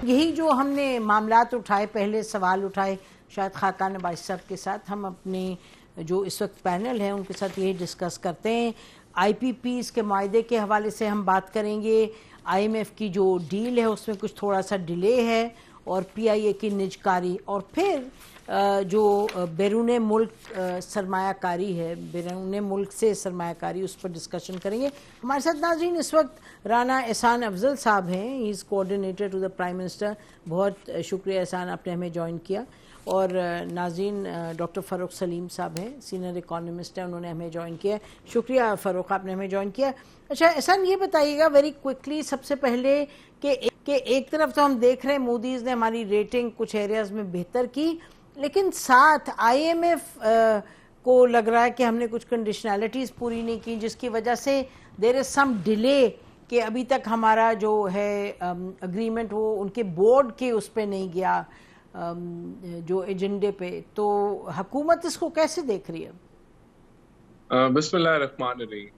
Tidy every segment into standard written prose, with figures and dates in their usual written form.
یہی جو ہم نے معاملات اٹھائے، پہلے سوال اٹھائے شاید خاقان عباسی صاحب کے ساتھ، ہم اپنے جو اس وقت پینل ہیں ان کے ساتھ یہی ڈسکس کرتے ہیں. آئی پی پیز کے معاہدے کے حوالے سے ہم بات کریں گے. آئی ایم ایف کی جو ڈیل ہے اس میں کچھ تھوڑا سا ڈیلے ہے، اور پی آئی اے کی نجکاری، اور پھر جو بیرون ملک سرمایہ کاری ہے، بیرون ملک سے سرمایہ کاری، اس پر ڈسکشن کریں گے. ہمارے ساتھ ناظرین اس وقت رانا احسان افضل صاحب ہیں، he is coordinator to the prime minister. بہت شکریہ احسان، آپ نے ہمیں جوائن کیا. اور ناظرین ڈاکٹر فاروق سلیم صاحب ہیں، سینئر اکانومسٹ ہیں، انہوں نے ہمیں جوائن کیا. شکریہ فاروق، آپ نے ہمیں جوائن کیا. اچھا احسان، یہ بتائیے گا ویری کوئکلی سب سے پہلے کہ ایک طرف تو ہم دیکھ رہے ہیں مودیز نے ہماری ریٹنگ کچھ ایریاز میں بہتر کی، لیکن ساتھ آئی ایم ایف کو لگ رہا ہے کہ ہم نے کچھ کنڈیشنالٹیز پوری نہیں کی، جس کی وجہ سے دیر از سم ڈیلے، کہ ابھی تک ہمارا جو ہے اگریمنٹ وہ ان کے بورڈ کے اس پہ نہیں گیا، جو ایجنڈے پہ. تو حکومت اس کو کیسے دیکھ رہی ہے؟ بسم اللہ الرحمن الرحیم.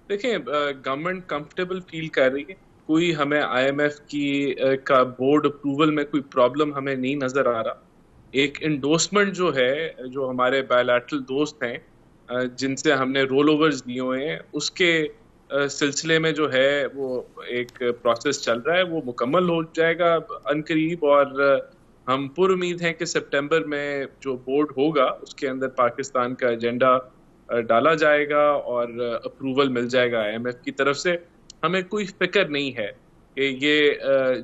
دیکھیں، گورنمنٹ کمفرٹیبل فیل کر رہی ہے. کوئی ہمیں آئی ایم ایف کی کا بورڈ اپروول میں کوئی پرابلم ہمیں نہیں نظر آ رہا. ایک انڈورسمنٹ جو ہے، جو ہمارے بائیلیٹرل دوست ہیں جن سے ہم نے رول اوورز دیے ہوئے ہیں، اس کے سلسلے میں جو ہے وہ ایک پروسیس چل رہا ہے، وہ مکمل ہو جائے گا عنقریب. اور ہم پر امید ہیں کہ سپٹمبر میں جو بورڈ ہوگا اس کے اندر پاکستان کا ایجنڈا ڈالا جائے گا اور اپروول مل جائے گا آئی ایم ایف کی طرف سے. ہمیں کوئی فکر نہیں ہے کہ یہ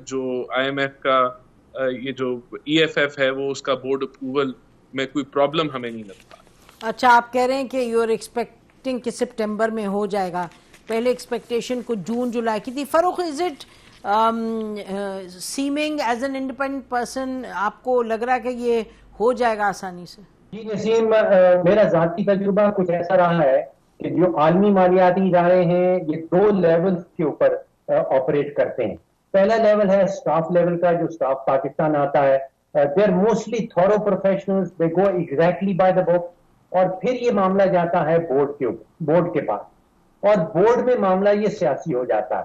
جو آئی ایم ایف کا یہ جو ای ایف ایف ہے وہ اس کا بورڈ اپروول میں کوئی پرابلم ہمیں نہیں لگتا. اچھا، آپ کہہ رہے ہیں کہ یو آر ایکسپیکٹنگ کہ سپٹمبر میں ہو جائے گا. پہلے ایکسپیکٹیشن کو جون جولائی کی تھی. Farooq, is it seeming as an independent person آپ کو لگ رہا ہے کہ یہ ہو جائے گا آسانی سے؟ جی نسیم، میرا ذاتی تجربہ کچھ ایسا رہا ہے کہ جو عالمی مالیاتی ادارے ہیں یہ دو لیول کے اوپر آپریٹ کرتے ہیں. پہلا لیول ہے سٹاف لیول کا، جو سٹاف پاکستان آتا ہے. They are mostly thorough professionals, they go exactly by the book. اور پھر یہ معاملہ جاتا ہے بورڈ کے پاس، اور بورڈ میں معاملہ یہ سیاسی ہو جاتا ہے.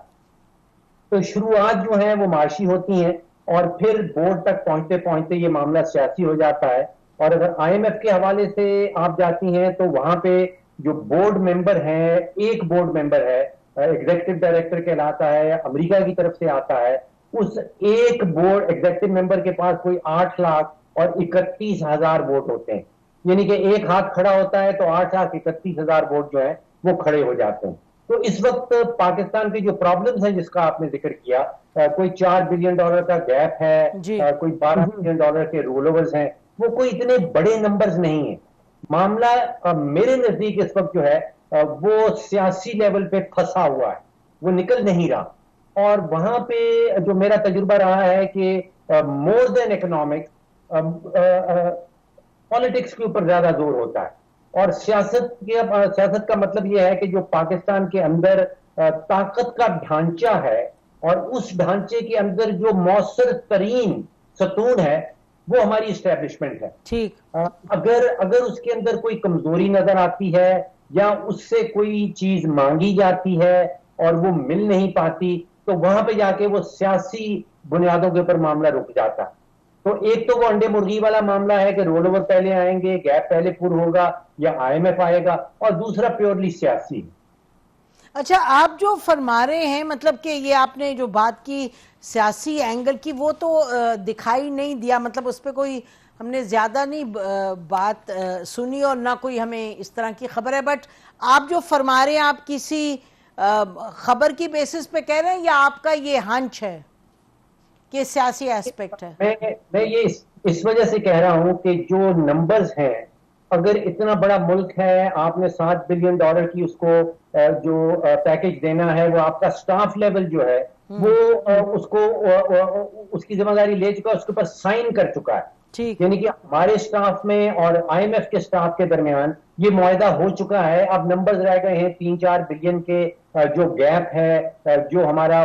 تو شروعات جو ہیں وہ معاشی ہوتی ہیں، اور پھر بورڈ تک پہنچتے پہنچتے یہ معاملہ سیاسی ہو جاتا ہے. اور اگر آئی ایم ایف کے حوالے سے آپ جاتی ہیں تو وہاں پہ جو بورڈ ممبر ہیں، ایک بورڈ ممبر ہے، ایگزیکٹو ڈائریکٹر کہلاتا ہے، امریکہ کی طرف سے آتا ہے. اس ایک بورڈ ایگزیکٹو ممبر کے پاس کوئی 8,31,000 ووٹ ہوتے ہیں. یعنی کہ ایک ہاتھ کھڑا ہوتا ہے تو 8,31,000 ووٹ جو ہیں وہ کھڑے ہو جاتے ہیں. تو اس وقت پاکستان کی جو پرابلمز ہیں جس کا آپ نے ذکر کیا، کوئی $4 بلین کا گیپ ہے، کوئی $12 بلین کے رول اوورز ہیں، وہ کوئی اتنے بڑے نمبرز نہیں ہیں. معاملہ میرے نزدیک اس وقت جو ہے وہ سیاسی لیول پہ پھنسا ہوا ہے، وہ نکل نہیں رہا. اور وہاں پہ جو میرا تجربہ رہا ہے کہ مور دین اکنامکس، پالیٹکس کے اوپر زیادہ زور ہوتا ہے. اور سیاست کا مطلب یہ ہے کہ جو پاکستان کے اندر طاقت کا ڈھانچہ ہے، اور اس ڈھانچے کے اندر جو مؤثر ترین ستون ہے وہ ہماری اسٹیبلشمنٹ ہے. ٹھیک، اگر اس کے اندر کوئی کمزوری نظر آتی ہے یا اس سے کوئی چیز مانگی جاتی ہے اور وہ مل نہیں پاتی، تو وہاں پہ جا کے وہ سیاسی بنیادوں کے اوپر معاملہ رک جاتا. تو ایک تو وہ انڈے مرغی والا معاملہ ہے کہ رول اوور پہلے آئیں گے، گیپ پہلے پر ہوگا، یا آئی ایم ایف آئے گا، اور دوسرا پیورلی سیاسی. اچھا، آپ جو فرما رہے ہیں مطلب کہ یہ آپ نے جو بات کی سیاسی اینگل کی، وہ تو دکھائی نہیں دیا، مطلب اس پہ کوئی ہم نے زیادہ نہیں بات سنی اور نہ کوئی ہمیں اس طرح کی خبر ہے. بٹ آپ جو فرما رہے ہیں، آپ کسی خبر کی بیسس پہ کہہ رہے ہیں یا آپ کا یہ ہنچ ہے کہ سیاسی ایسپیکٹ ہے؟ میں یہ اس وجہ سے کہہ رہا ہوں کہ جو نمبرز ہیں، اگر اتنا بڑا ملک ہے، آپ نے $7 بلین کی اس کو جو پیکج دینا ہے، وہ آپ کا سٹاف لیول جو ہے وہ اس کو اس کی ذمہ داری لے چکا، اس کے اوپر سائن کر چکا ہے. یعنی کہ ہمارے سٹاف میں اور آئی ایم ایف کے سٹاف کے درمیان یہ معاہدہ ہو چکا ہے. اب نمبرز رہ گئے ہیں 3-4 بلین کے جو گیپ ہے، جو ہمارا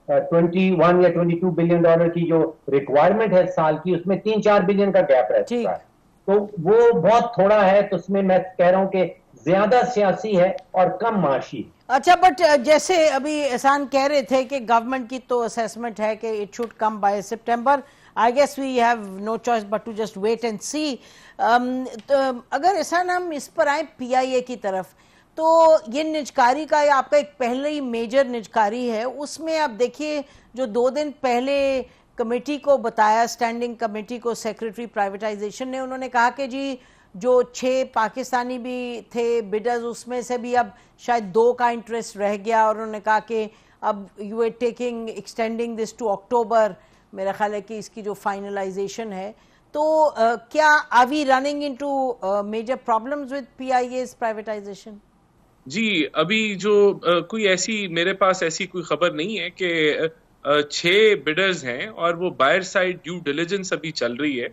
21 یا 22 بلین کی جو ریکوائرمنٹ ہے سال کی، اس میں 3-4 بلین کا گیپ رہ چکا ہے. تو وہ بہت تھوڑا ہے. تو اس میں کہہ رہا ہوں کہ زیادہ سیاسی ہے اور کم معاشی. اچھا بٹ جیسے ابھی احسان کہہ رہے تھے کہ گورنمنٹ کی تو اسیسمنٹ ہے کہ it should come by September. I guess we have no choice but to just wait and see. اگر احسان ہم اس پر آئیں پی آئی اے کی طرف, تو یہ نجکاری کا آپ کا ایک پہلے ہی میجر نجکاری ہے, اس میں آپ دیکھیے جو 2 دن پہلے کمیٹی کو بتایا, اسٹینڈنگ کمیٹی کو, سیکریٹری پرائیویٹائزیشن نے, انہوں نے کہا کہ جی جو 6 پاکستانی بھی تھے بیڈرز, اس میں سے بھی اب شاید 2 کا انٹرسٹ رہ گیا, اور انہوں نے کہا کہ اب you are taking extending this to October. میرا خیال ہے کہ اس کی جو فائنلائزیشن ہے, تو کیا are we running into major problems with P I A's privatization? جی ابھی جو کوئی ایسی میرے پاس ایسی کوئی خبر نہیں ہے کہ 6 بڈرز ہیں اور وہ بائر سائڈ ڈیو ڈیلیجنس ابھی چل رہی ہے,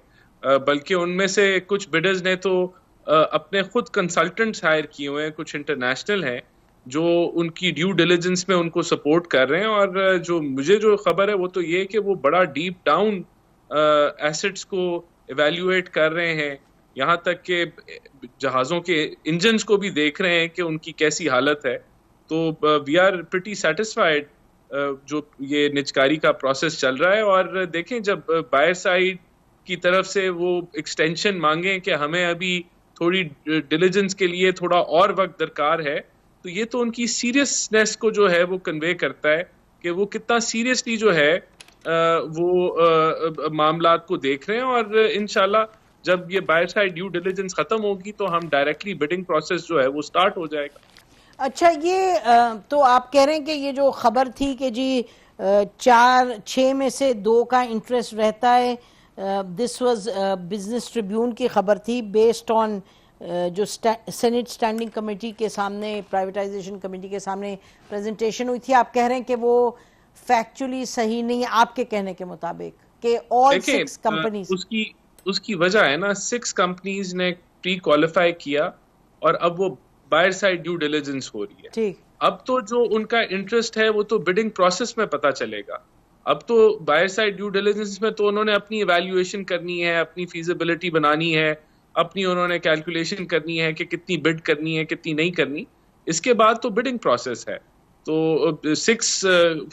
بلکہ ان میں سے کچھ بڈرز نے تو اپنے خود کنسلٹنٹس ہائر کیے ہوئے ہیں, کچھ انٹرنیشنل ہیں جو ان کی ڈیو ڈیلیجنس میں ان کو سپورٹ کر رہے ہیں. اور جو مجھے جو خبر ہے وہ تو یہ کہ وہ بڑا ڈیپ ڈاؤن ایسٹس کو ایویلیویٹ کر رہے ہیں, یہاں تک کہ جہازوں کے انجنز کو بھی دیکھ رہے ہیں کہ ان کی کیسی حالت ہے. تو وی آر پریٹی سیٹسفائیڈ جو یہ نجکاری کا پروسیس چل رہا ہے. اور دیکھیں جب بائر سائڈ کی طرف سے وہ ایکسٹینشن مانگیں کہ ہمیں ابھی تھوڑی ڈیلیجنس کے لیے تھوڑا اور وقت درکار ہے, تو یہ تو ان کی سیریسنیس کو جو ہے وہ کنوے کرتا ہے کہ وہ کتنا سیریسلی جو ہے وہ معاملات کو دیکھ رہے ہیں. اور انشاءاللہ جب یہ بائر سائڈ ڈیو ڈیلیجنس ختم ہوگی تو ہم ڈائریکٹلی بڈنگ پروسیس جو ہے وہ سٹارٹ ہو جائے گا. اچھا یہ تو آپ کہہ رہے ہیں کہ یہ جو خبر تھی کہ جی 6 میں سے 2 کا انٹرسٹ رہتا ہے, دس واز بزنس ٹریبیون کی خبر تھی بیسڈ آن جو سینٹ اسٹینڈنگ کمیٹی کے سامنے, پرائیویٹائزیشن کمیٹی کے سامنے پریزنٹیشن ہوئی تھی. آپ کہہ رہے ہیں کہ وہ فیکچولی صحیح نہیں ہے آپ کے کہنے کے مطابق کہ all 6 کمپنیز. اس کی وجہ ہے نا 6 کمپنیز نے پری کوالیفائی کیا اور اب وہ بائر سائڈ ڈیو ڈیلیجنس ہو رہی ہے. ٹھیک, اب تو جو ان کا انٹرسٹ ہے وہ تو بڈنگ پروسیس میں پتا چلے گا. اب تو بائر سائڈ ڈیو ڈیلیجنس میں تو انہوں نے اپنی ایویلیویشن کرنی ہے, اپنی فیزیبلٹی بنانی ہے, اپنی انہوں نے کیلکولیشن کرنی ہے کہ کتنی بڈ کرنی ہے کتنی نہیں کرنی. اس کے بعد تو بڈنگ پروسیس ہے. تو 6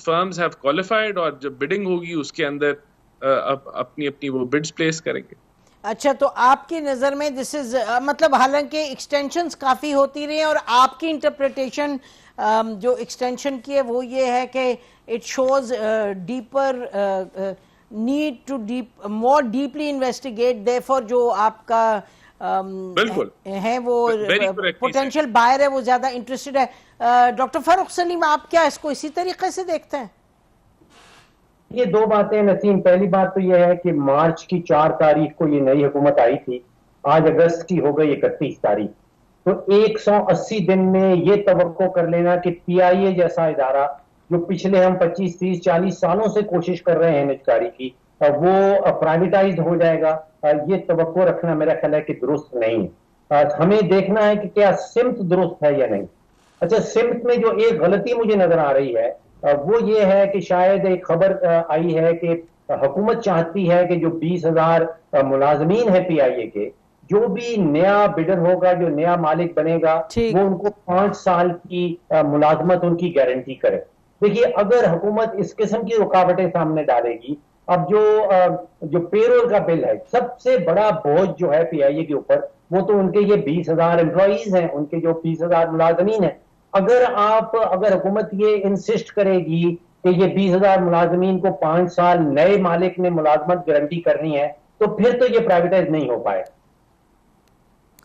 فرمز ہیو کوالیفائڈ اور جب بڈنگ ہوگی اس کے اندر اپنی وہ بڈز پلیس کریں گے. اچھا تو آپ کی نظر میں دس از مطلب حالانکہ ایکسٹینشنز کافی ہوتی رہی ہیں, اور آپ کی انٹرپریٹیشن جو ایکسٹینشن کی ہے وہ یہ ہے کہ it shows deeper need to more deeply investigate, therefore جو آپ کا ہے وہ پوٹینشیل بائر ہے وہ زیادہ انٹرسٹڈ ہے. ڈاکٹر فاروق سلیم آپ کیا اس کو اسی طریقے سے دیکھتے ہیں؟ یہ 2 باتیں نسیم. پہلی بات تو یہ ہے کہ مارچ کی 4 تاریخ کو یہ نئی حکومت آئی تھی, آج اگست کی ہو گئی 31 تاریخ, تو 180 دن میں یہ توقع کر لینا کہ پی آئی اے جیسا ادارہ جو پچھلے ہم 25 30 40 سالوں سے کوشش کر رہے ہیں نجکاری کی, وہ پرائیویٹائزڈ ہو جائے گا, یہ توقع رکھنا میرا خیال ہے کہ درست نہیں ہے. ہمیں دیکھنا ہے کہ کیا سمت درست ہے یا نہیں. اچھا سمت میں جو ایک غلطی مجھے نظر آ رہی ہے وہ یہ ہے کہ شاید ایک خبر آئی ہے کہ حکومت چاہتی ہے کہ جو 20,000 ملازمین ہیں پی آئی اے کے, جو بھی نیا بڈر ہوگا, جو نیا مالک بنے گا, وہ ان کو 5 سال کی ملازمت ان کی گارنٹی کرے. دیکھیے اگر حکومت اس قسم کی رکاوٹیں سامنے ڈالے گی, اب جو پے رول کا بل ہے, سب سے بڑا بوجھ جو ہے پی آئی اے کے اوپر وہ تو ان کے یہ 20,000 امپلائیز ہیں, ان کے جو 20,000 ملازمین ہیں. اگر حکومت یہ انسسٹ کرے گی کہ یہ 20,000 ملازمین کو 5 سال نئے مالک نے ملازمت گارنٹی کرنی ہے, تو پھر تو یہ پرائیویٹائز نہیں ہو پائے.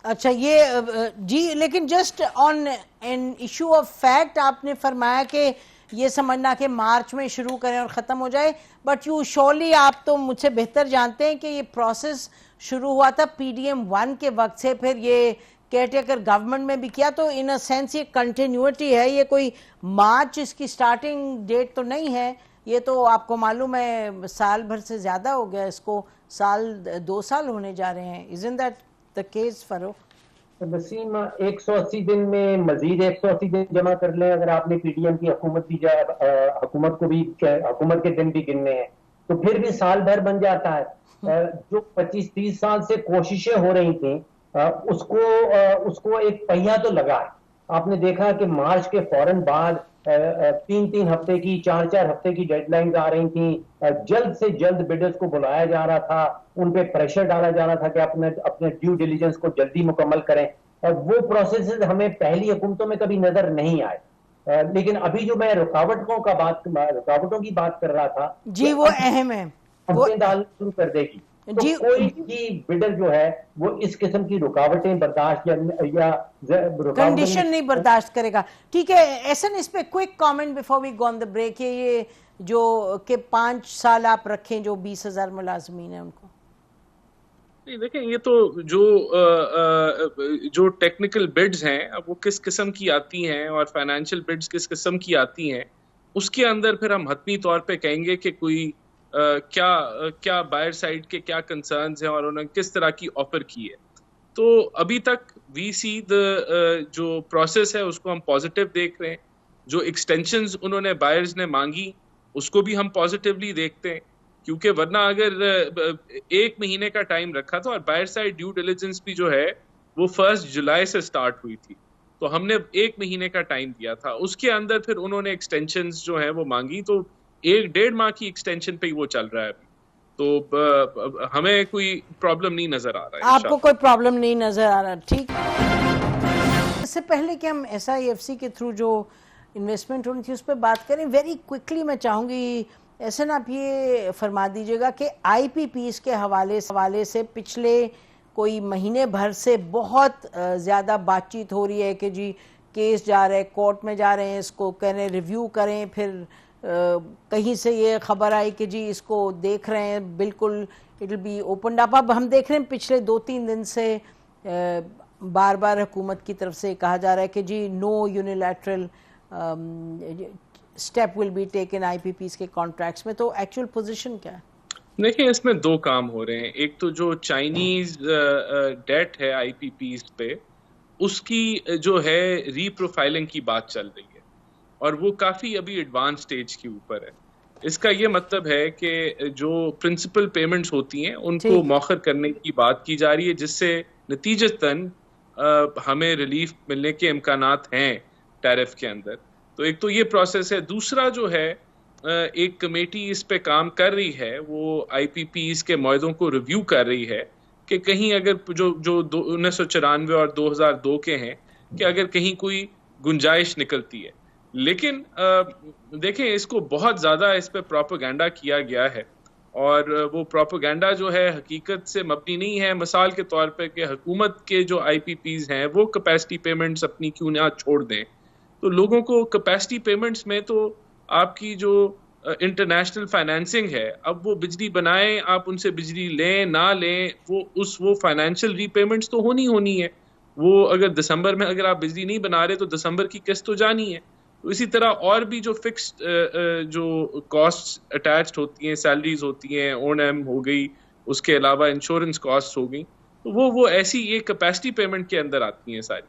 اچھا یہ جی, لیکن just on an issue of fact آپ نے فرمایا کہ یہ سمجھنا کہ مارچ میں شروع کریں اور ختم ہو جائے, بٹ یو شورلی آپ تو مجھ سے بہتر جانتے ہیں کہ یہ پروسیس شروع ہوا تھا پی ڈی ایم 1 کے وقت سے, پھر یہ کیئر ٹیکر گورنمنٹ میں بھی کیا, تو ان اے سینس یہ کنٹینیوٹی ہے, یہ کوئی مارچ اس کی سٹارٹنگ ڈیٹ تو نہیں ہے. یہ تو آپ کو معلوم ہے سال بھر سے زیادہ ہو گیا, اس کو 2 سال ہونے جا رہے ہیں. Isn't that the case فاروق؟ وسیم 180 دن میں مزید 180 دن جمع کر لیں, اگر آپ نے پی ڈی ایم کی حکومت کے دن بھی گننے ہیں تو پھر بھی سال بھر بن جاتا ہے. جو 25-30 سال سے کوششیں ہو رہی تھیں اس کو ایک پہیا تو لگا ہے. آپ نے دیکھا کہ مارچ کے فوراً بعد 3 ہفتے کی 4 ہفتے کی ڈیڈ لائنز آ رہی تھیں, جلد سے جلد بڈرز کو بلایا جا رہا تھا, ان پہ پریشر ڈالا جا رہا تھا کہ اپنے ڈیو ڈیلیجنس کو جلدی مکمل کریں. وہ پروسیسز ہمیں پہلی حکومتوں میں کبھی نظر نہیں آئے. لیکن ابھی جو میں رکاوٹوں کی بات کر رہا تھا جی وہ اہم ہے, وہ شروع کر دے گی تو کوئی بھی بڈر جو ہے وہ اس قسم کی رکاوٹیں برداشت یا کنڈیشن نہیں برداشت کرے گا. ٹھیک ہے ایسن, اس پہ quick comment before we go on the break. یہ جو کہ 5 سال آپ رکھیں جو 20,000 ملازمین ہیں ان کو, دیکھیں یہ تو جو ٹیکنیکل بڈز ہیں اب وہ کس قسم کی آتی ہیں اور فائنینشیل بڈز کس قسم کی آتی ہیں, اس کے اندر پھر ہم حتمی طور پہ کہیں گے کہ کوئی کیا بائر سائڈ کے کیا کنسرنز ہیں اور انہوں نے کس طرح کی آفر کی ہے. تو ابھی تک وی سی جو پروسیس ہے اس کو ہم پازیٹیو دیکھ رہے ہیں. جو ایکسٹینشنز انہوں نے بائرز نے مانگی اس کو بھی ہم پازیٹیولی دیکھتے ہیں, کیونکہ ورنہ اگر 1 مہینے کا ٹائم رکھا تھا اور بائر سائڈ ڈیو ڈیلیجنس بھی جو ہے وہ 1 جولائی سے سٹارٹ ہوئی تھی, تو ہم نے 1 مہینے کا ٹائم دیا تھا. اس کے اندر پھر انہوں نے ایکسٹینشنز جو ہیں وہ مانگی, تو 1-1.5 ماہ کی ایکسٹینشن پہ ہی وہ چل رہا ہے ابھی. تو ہمیں کوئی پرابلم نہیں نظر آ رہا ہے. آپ کو کوئی پرابلم نہیں نظر آ رہا. ٹھیک, اس سے پہلے کہ ہم SIFC کے تھرو جو انویسٹمنٹ ہونی تھی اس پہ بات کریں, ویری کوئکلی میں چاہوں گی ایسن آپ یہ فرما دیجیے گا کہ IPPs کے حوالے سے پچھلے کوئی مہینے بھر سے بہت زیادہ بات چیت ہو رہی ہے کہ جی کیس جا رہے کورٹ میں جا رہے ہیں, اس کو کہہ رہے ہیں ریویو کریں, پھر کہیں سے یہ خبر آئی کہ جی اس کو دیکھ رہے ہیں بالکل it will be opened up. اب ہم دیکھ رہے ہیں پچھلے 2-3 دن سے بار بار حکومت کی طرف سے کہا جا رہا ہے کہ جی no unilateral step will be taken IPPs کے کانٹریکٹس میں. تو ایکچوئل پوزیشن کیا ہے؟ دیکھیں اس میں 2 کام ہو رہے ہیں. ایک تو جو چائنیز ڈیٹ ہے IPPs پہ اس کی جو ہے ری پروفائلنگ کی بات چل رہی ہے اور وہ کافی ابھی ایڈوانس سٹیج کے اوپر ہے. اس کا یہ مطلب ہے کہ جو پرنسپل پیمنٹس ہوتی ہیں ان کو مؤخر کرنے کی بات کی جا رہی ہے, جس سے نتیجتاً ہمیں ریلیف ملنے کے امکانات ہیں ٹیرف کے اندر. تو ایک تو یہ پروسیس ہے. دوسرا جو ہے ایک کمیٹی اس پہ کام کر رہی ہے, وہ IPPs کے معاہدوں کو ریویو کر رہی ہے کہ کہیں اگر جو 1994 اور 2002 کے ہیں کہ اگر کہیں کوئی گنجائش نکلتی ہے. لیکن دیکھیں اس کو بہت زیادہ اس پہ پروپیگنڈا کیا گیا ہے اور وہ پروپیگنڈا جو ہے حقیقت سے مبنی نہیں ہے. مثال کے طور پہ کہ حکومت کے جو IPPs ہیں وہ کیپیسٹی پیمنٹس اپنی کیوں نہ چھوڑ دیں, تو لوگوں کو کیپیسٹی پیمنٹس میں تو آپ کی جو انٹرنیشنل فائنینسنگ ہے, اب وہ بجلی بنائیں, آپ ان سے بجلی لیں نہ لیں, وہ فائنینشیل ری پیمنٹس تو ہونی ہے. وہ اگر دسمبر میں اگر آپ بجلی نہیں بنا رہے تو دسمبر کی قسط تو جانی ہے. تو اسی طرح اور بھی جو فکسڈ جو کاسٹ اٹیچڈ ہوتی ہیں, سیلریز ہوتی ہیں, O&M ہو گئی, اس کے علاوہ انشورنس کاسٹ ہو گئی, تو وہ ایسی ایک کیپیسٹی پیمنٹ کے اندر آتی ہیں ساری.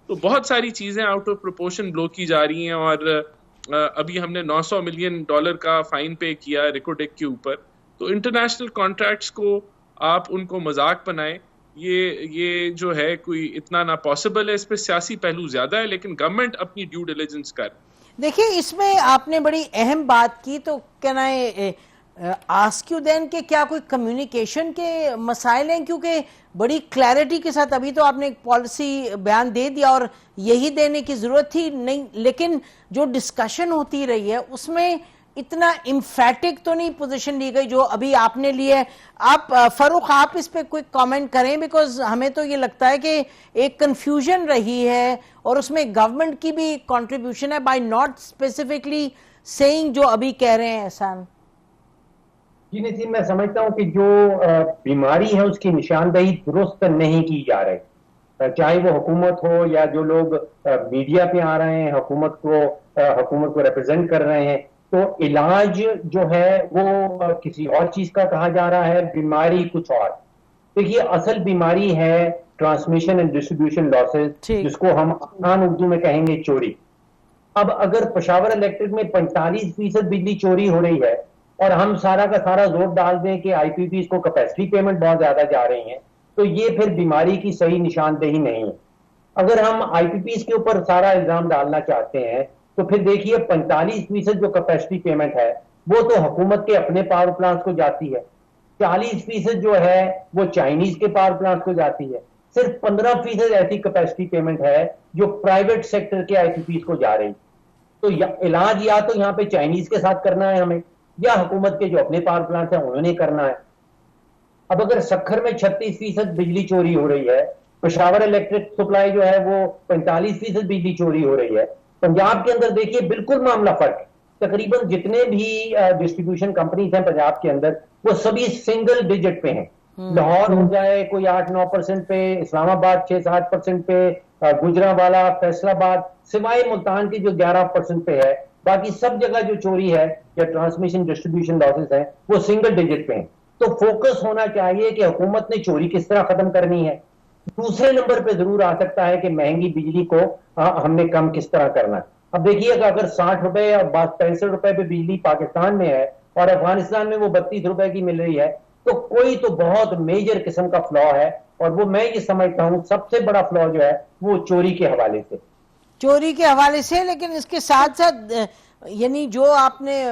تو بہت ساری چیزیں آؤٹ آف پروپورشن بلو کی جا رہی ہیں اور ابھی ہم نے $900 ملین کا فائن پے کیا ریکوڈیک کے اوپر. تو انٹرنیشنل کانٹریکٹس کو آپ ان کو مذاق بنائیں, یہ جو ہے کوئی اتنا نہ پاسبل ہے. اس پہ سیاسی پہلو زیادہ ہے, لیکن گورنمنٹ اپنی ڈیو ڈیلیجنس کر. دیکھیں اس میں آپ نے بڑی اہم بات کی, تو can I ask you then کہ کیا کوئی کمیونیکیشن کے مسائل ہیں, کیونکہ بڑی کلیئرٹی کے ساتھ ابھی تو آپ نے ایک پالیسی بیان دے دیا اور یہی دینے کی ضرورت تھی نہیں, لیکن جو ڈسکشن ہوتی رہی ہے اس میں اتنا امفیٹک تو نہیں پوزیشن لی گئی جو ابھی آپ نے لی ہے. آپ فاروق آپ اس پہ کوئی کامنٹ کریں, بیکاز ہمیں تو یہ لگتا ہے کہ ایک کنفیوژن رہی ہے اور اس میں گورنمنٹ کی بھی کنٹریبیوشن ہے بائی ناٹ اسپیسیفکلی سیئنگ جو ابھی کہہ رہے ہیں. احسان جی نسیم, میں سمجھتا ہوں کہ جو بیماری ہے اس کی نشاندہی درست نہیں کی جا رہی, چاہے وہ حکومت ہو یا جو لوگ میڈیا پہ آ رہے ہیں حکومت کو ریپرزینٹ کر رہے ہیں. تو علاج جو ہے وہ کسی اور چیز کا کہا جا رہا ہے, بیماری کچھ اور. دیکھیے اصل بیماری ہے ٹرانسمیشن اینڈ ڈسٹریبیوشن لاسز, جس کو ہم آسان اردو میں کہیں گے چوری. اب اگر پشاور الیکٹرک میں 45% بجلی چوری ہو رہی ہے اور ہم سارا کا سارا زور ڈال دیں کہ IPPs کو کیپیسٹی پیمنٹ بہت زیادہ جا رہی ہیں, تو یہ پھر بیماری کی صحیح نشاندہی نہیں ہے. اگر ہم آئی پی پیز کے اوپر سارا الزام ڈالنا چاہتے ہیں تو پھر دیکھیے 45% جو کیپیسٹی پیمنٹ ہے وہ تو حکومت کے اپنے پاور پلانٹس کو جاتی ہے, 40% جو ہے وہ چائنیز کے پاور پلانٹ کو جاتی ہے, صرف 15% ایسی کیپیسٹی پیمنٹ ہے جو پرائیویٹ سیکٹر کے آئی پی پیز کو جا رہی. تو علاج یا تو یہاں پہ چائنیز کے ساتھ کرنا ہے ہمیں, یا حکومت کے جو اپنے پاور پلانٹ ہیں انہوں نے کرنا ہے. اب اگر سکھر میں 36% بجلی چوری ہو رہی ہے, پشاور الیکٹرک سپلائی جو ہے وہ 45% بجلی چوری ہو رہی ہے, پنجاب کے اندر دیکھیے بالکل معاملہ فرق ہے. تقریباً جتنے بھی ڈسٹریبیوشن کمپنیز ہیں پنجاب کے اندر وہ سبھی سنگل ڈیجٹ پہ ہیں. لاہور ہو جائے کوئی 8-9% پہ, اسلام آباد 6-7% پہ, گجرانوالا, فیصل آباد, سوائے ملتان کی جو 11% پہ ہے, باقی سب جگہ جو چوری ہے یا ٹرانسمیشن ڈسٹریبیوشن لاسز ہیں وہ سنگل ڈیجٹ پہ ہیں. تو فوکس ہونا چاہیے کہ حکومت نے چوری کس طرح ختم کرنی ہے. دوسرے نمبر پہ ضرور آ سکتا ہے کہ مہنگی بجلی کو ہم نے کم کس طرح کرنا ہے. اب دیکھیے کہ اگر 60 روپے یا 65 روپے پہ بجلی پاکستان میں ہے اور افغانستان میں وہ 32 روپے کی مل رہی ہے, تو کوئی تو بہت میجر قسم کا فلا ہے, اور وہ میں یہ سمجھتا ہوں سب سے بڑا فلا جو ہے وہ چوری کے حوالے سے. چوری کے حوالے سے, لیکن اس کے ساتھ ساتھ یعنی جو آپ نے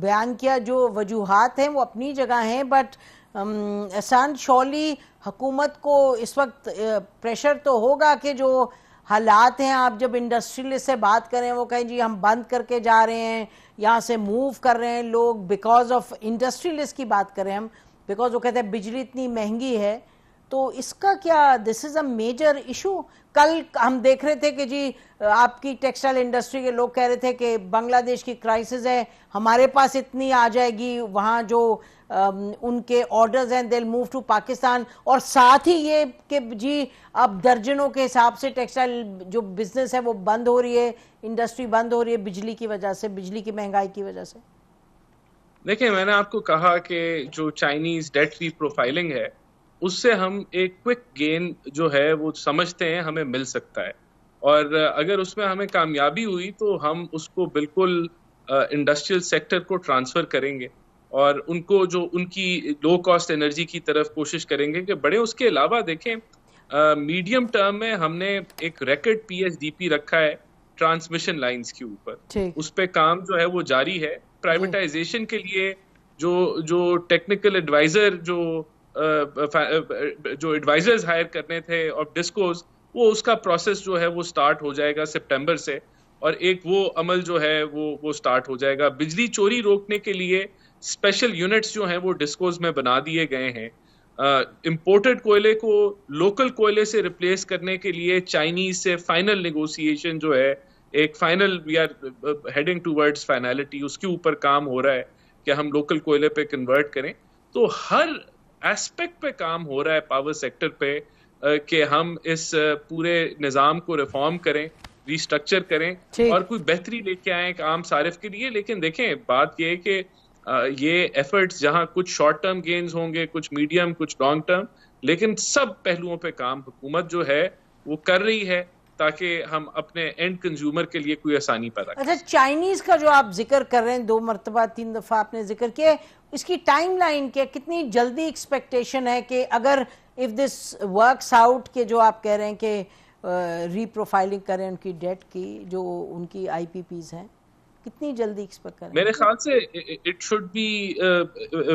بیان کیا جو وجوہات ہیں وہ اپنی جگہ ہیں, بٹ احسان شولی حکومت کو اس وقت پریشر تو ہوگا کہ جو حالات ہیں, آپ جب انڈسٹریلسٹ سے بات کریں وہ کہیں جی ہم بند کر کے جا رہے ہیں, یہاں سے موو کر رہے ہیں لوگ بیکاز آف انڈسٹریلسٹ کی بات کریں ہم, بیکاز وہ کہتے ہیں بجلی اتنی مہنگی ہے. تو اس کا کیا دس از اے میجر ایشو؟ کل ہم دیکھ رہے تھے کہ جی آپ کی ٹیکسٹائل انڈسٹری کے لوگ کہہ رہے تھے کہ بنگلہ دیش کی کرائسس ہے, ہمارے پاس اتنی آ جائے گی, وہاں جو ان کے آرڈرز ہیں they'll move to پاکستان, اور ساتھ ہی یہ کہ جی اب درجنوں کے حساب سے ٹیکسٹائل جو بزنس ہے وہ بند ہو رہی ہے, انڈسٹری بند ہو رہی ہے بجلی کی وجہ سے, بجلی کی مہنگائی کی وجہ سے. دیکھیں میں نے آپ کو کہا کہ جو چائنیز ڈیٹ ری پروفائلنگ ہے اس سے ہم ایک کوئک گین جو ہے وہ سمجھتے ہیں ہمیں مل سکتا ہے, اور اگر اس میں ہمیں کامیابی ہوئی تو ہم اس کو بالکل انڈسٹریل سیکٹر کو ٹرانسفر کریں گے اور ان کو جو ان کی لو کاسٹ انرجی کی طرف کوشش کریں گے کہ بڑے. اس کے علاوہ دیکھیں میڈیم ٹرم میں ہم نے ایک record P S D P رکھا ہے ٹرانسمیشن لائنز کے اوپر, اس پہ کام جو ہے وہ جاری ہے. پرائیویٹائزیشن کے لیے جو ٹیکنیکل ایڈوائزر جو ایڈوائزرز ہائر کرنے تھے اور ڈسکوز, وہ اس کا پروسیس جو ہے وہ سٹارٹ ہو جائے گا سپٹمبر سے, اور ایک وہ عمل جو ہے وہ سٹارٹ ہو جائے گا. بجلی چوری روکنے کے لیے اسپیشل یونٹس جو ہیں وہ ڈسکوز میں بنا دیے گئے ہیں. امپورٹڈ کوئلے کو لوکل کوئلے سے ریپلیس کرنے کے لیے چائنیز سے فائنل نیگوسیشن جو ہے, ایک final we are heading towards finality, اس کے اوپر کام ہو رہا ہے کہ ہم لوکل کوئلے پہ کنورٹ کریں. تو ہر ایسپیکٹ پہ کام ہو رہا ہے پاور سیکٹر پہ کہ ہم اس پورے نظام کو ریفارم کریں, ریسٹرکچر کریں اور کوئی بہتری لے کے آئیں ایک عام صارف کے لیے. لیکن دیکھیں بات یہ ہے کہ یہ ایفرٹس جہاں کچھ شارٹ ٹرم گینز ہوں گے, کچھ میڈیم, کچھ لانگ ٹرم, لیکن سب پہلوؤں پہ کام حکومت جو ہے وہ کر رہی ہے تاکہ ہم اپنے اینڈ کنزیومر کے لیے کوئی آسانی پیدا کریں. اچھا, چائنیز کا جو آپ ذکر کر رہے ہیں 2 مرتبہ 3 دفعہ آپ نے ذکر کیا, اس کی ٹائم لائن کیا, کتنی جلدی ایکسپیکٹیشن ہے کہ اگر اف دس ورکس آؤٹ کہ جو آپ کہہ رہے ہیں کہ ری پروفائلنگ کریں ان کی ڈیٹ کی, جو ان کی آئی پی پیز ہیں, کتنی جلدی ایکسپیکٹ کریں؟ میرے خیال سے it should be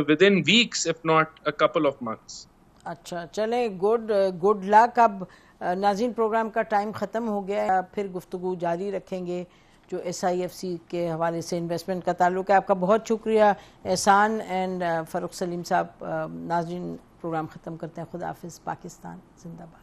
within weeks if not a couple of months. اچھا چلیں, گڈ لک. اب ناظرین پروگرام کا ٹائم ختم ہو گیا ہے, پھر گفتگو جاری رکھیں گے جو ایس آئی ایف سی کے حوالے سے انویسٹمنٹ کا تعلق ہے. آپ کا بہت شکریہ احسان اینڈ فاروق سلیم صاحب. ناظرین پروگرام ختم کرتے ہیں. خدا حافظ. پاکستان زندہ باد.